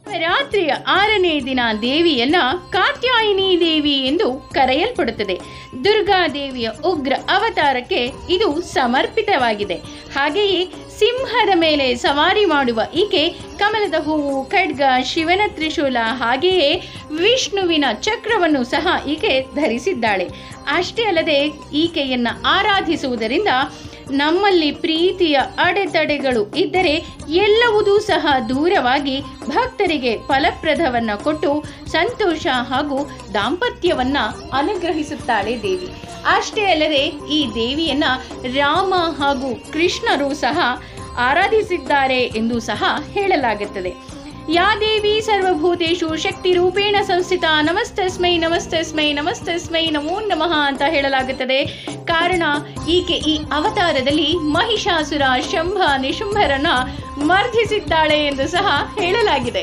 ರಾತ್ರಿಯ 6ನೇ ದಿನ ದೇವಿಯನ್ನ ಕಾತ್ಯಾಯಿನಿ ದೇವಿ ಎಂದು ಕರೆಯಲ್ಪಡುತ್ತದೆ. ದುರ್ಗಾದೇವಿಯ ಉಗ್ರ ಅವತಾರಕ್ಕೆ ಇದು ಸಮರ್ಪಿತವಾಗಿದೆ. ಹಾಗೆಯೇ ಸಿಂಹದ ಮೇಲೆ ಸವಾರಿ ಮಾಡುವ ಈಕೆ ಕಮಲದ ಹೂವು, ಖಡ್ಗ, ಶಿವನ ತ್ರಿಶೂಲ ಹಾಗೆಯೇ ವಿಷ್ಣುವಿನ ಚಕ್ರವನ್ನು ಸಹ ಈಕೆ ಧರಿಸಿದ್ದಾಳೆ. ಅಷ್ಟೇ ಅಲ್ಲದೆ ಈಕೆಯನ್ನು ಆರಾಧಿಸುವುದರಿಂದ ನಮ್ಮಲ್ಲಿ ಪ್ರೀತಿಯ ಅಡೆತಡೆಗಳು ಇದ್ದರೆ ಎಲ್ಲವುದೂ ಸಹ ದೂರವಾಗಿ ಭಕ್ತರಿಗೆ ಫಲಪ್ರದವನ್ನು ಕೊಟ್ಟು ಸಂತೋಷ ಹಾಗೂ ದಾಂಪತ್ಯವನ್ನು ಅನುಗ್ರಹಿಸುತ್ತಾಳೆ ದೇವಿ. ಅಷ್ಟೇ ಅಲ್ಲದೆ ಈ ದೇವಿಯನ್ನು ರಾಮ ಹಾಗೂ ಕೃಷ್ಣರು ಸಹ ಆರಾಧಿಸಿದ್ದಾರೆ ಎಂದು ಸಹ ಹೇಳಲಾಗುತ್ತದೆ. ಯಾ ದೇವಿ ಸರ್ವಭೂತೇಷು ಶಕ್ತಿ ರೂಪೇಣ ಸಂಸ್ಥಿತ ನಮಸ್ತಸ್ಮೈ ನಮಸ್ತಸ್ಮೈ ನಮಸ್ತಸ್ಮೈ ನಮೋ ನಮಃ ಅಂತ ಹೇಳಲಾಗುತ್ತದೆ. ಕಾರಣ ಈಕೆ ಈ ಅವತಾರದಲ್ಲಿ ಮಹಿಷಾಸುರ, ಶಂಭ, ನಿಶುಂಭರನ್ನ ಮರ್ಧಿಸಿದ್ದಾಳೆ ಎಂದು ಸಹ ಹೇಳಲಾಗಿದೆ.